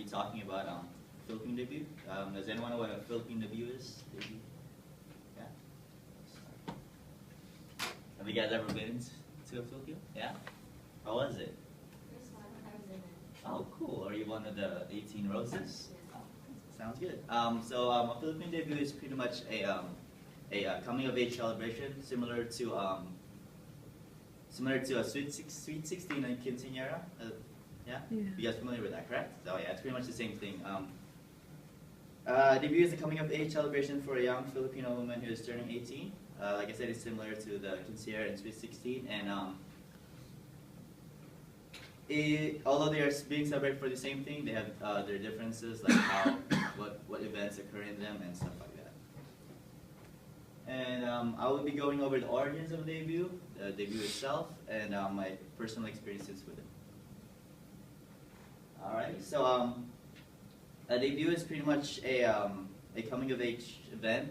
be talking about Philippine debut. Does anyone know what a Philippine debut is? Debut? Yeah? Have you guys ever been to a Philippine? Yeah? How was it? Oh, cool. Are you one of the 18 roses? Oh, sounds good. A Philippine debut is pretty much a coming of age celebration similar to a Sweet 16 and Quinceañera. Yeah? You guys familiar with that, correct? So yeah, it's pretty much the same thing. Debut is a coming of age celebration for a young Filipino woman who is turning 18. Like I said, it's similar to the Quinceañera and Sweet 16, and although they are being celebrated for the same thing, they have their differences, like what events occur in them and stuff like that. And I will be going over the origins of the debut itself, and my personal experiences with it. Alright, so a debut is pretty much a coming of age event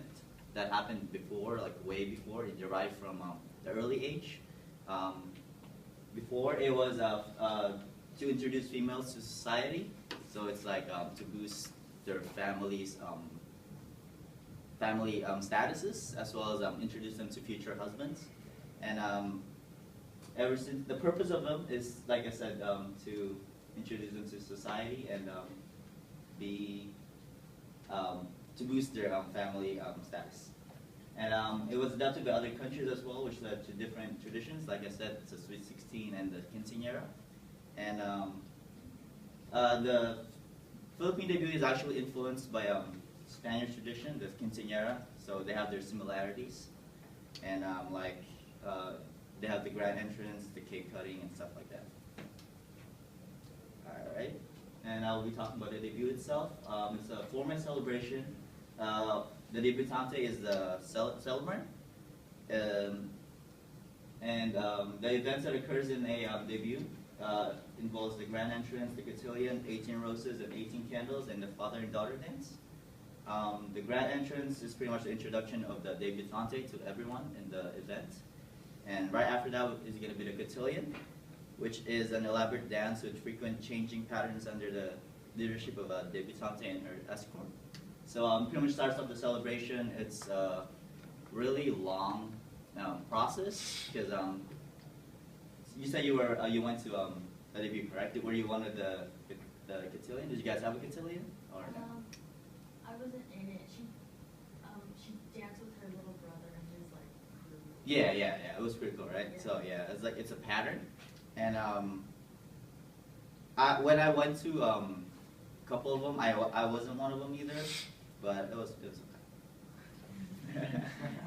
that happened before, like way before. It derived from the early age. Before it was to introduce females to society, so it's like to boost their families' family statuses, as well as introduce them to future husbands. And ever since, the purpose of them is, like I said, to introduce them to society and to boost their family status. And it was adapted by other countries as well, which led to different traditions. Like I said, it's a Sweet 16 and the Quinceañera. And the Philippine debut is actually influenced by Spanish tradition, the Quinceañera. So they have their similarities. And they have the grand entrance, the cake cutting, and stuff like that. All right. And I'll be talking about the debut itself. It's a four-month celebration. The debutante is the celebrant. The events that occurs in a debut involves the grand entrance, the cotillion, 18 roses and 18 candles, and the father and daughter dance. The grand entrance is pretty much the introduction of the debutante to everyone in the event. And right after that is going to be the cotillion, which is an elaborate dance with frequent changing patterns under the leadership of a debutante and her escort. So pretty much starts off the celebration. It's a really long process because you said you went to a debut, correct? Were you one of the cotillion? Did you guys have a cotillion or no? I wasn't in it. She danced with her little brother and his like crew. Yeah. It was pretty cool, right? Yeah. So yeah, it's a pattern, and when I went to a couple of them, I wasn't one of them either, but it was okay.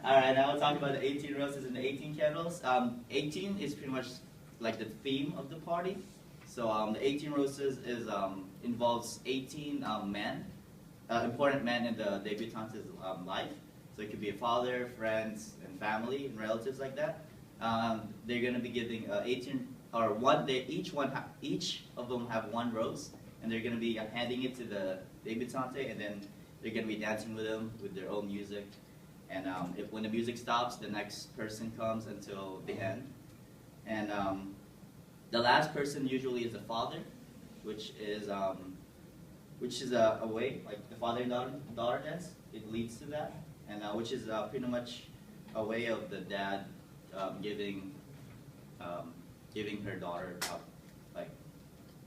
All right, now we'll talk about the 18 roses and the 18 candles. 18 is pretty much like the theme of the party. So the 18 roses involves 18 men, important men in the debutante's life. So it could be a father, friends, and family, and relatives like that. They're going to be giving 18 or one. Each of them have one rose, and they're going to be handing it to the debutante, and then they're going to be dancing with them with their own music. And when the music stops, the next person comes until the end. And the last person usually is the father, which is a way, like the father and daughter dance. It leads to that, and which is pretty much a way of the dad giving her daughter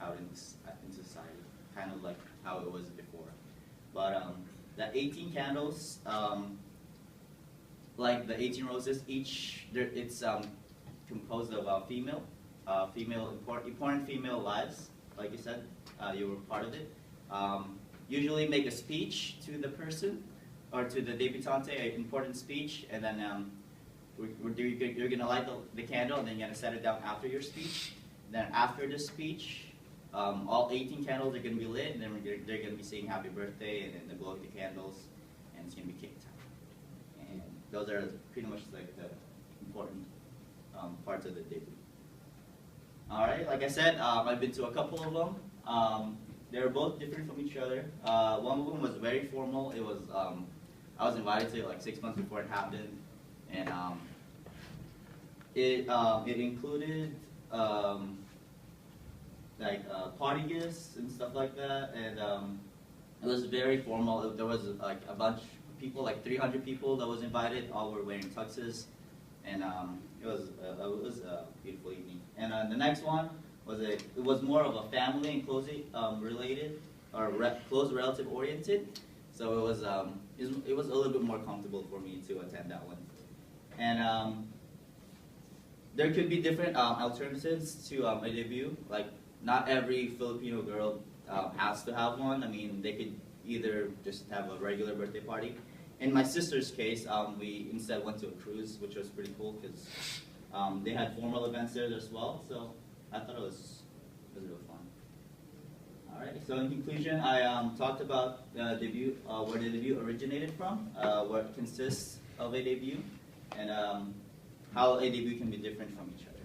out in society, kind of like how it was before. But the 18 candles, like the 18 roses, it's composed of important female lives. Like you said, you were part of it. Usually make a speech to the person or to the debutante, an important speech, and then you're going to light the candle, and then you're going to set it down after your speech. Then after the speech, all 18 candles are going to be lit, and then they're going to be saying happy birthday, and then they're blowing the candles, and it's going to be cake time. And those are pretty much like the important parts of the debut. All right, like I said, I've been to a couple of them. They were both different from each other. One of them was very formal. It was I was invited to it like 6 months before it happened, and it included like party gifts and stuff like that, and it was very formal. There was like a bunch of people, like 300 people that was invited. All were wearing tuxes, and it was a beautiful evening. And the next one was it was more of a family and closely related or close relative oriented. So it was a little bit more comfortable for me to attend that one. And there could be different alternatives to a debut. Like not every Filipino girl has to have one. I mean, they could either just have a regular birthday party. In my sister's case, we instead went to a cruise, which was pretty cool because they had formal events there as well. So I thought it was real fun. All right. So in conclusion, I talked about debut, where the debut originated from, what consists of a debut, and how a debut can be different from each other.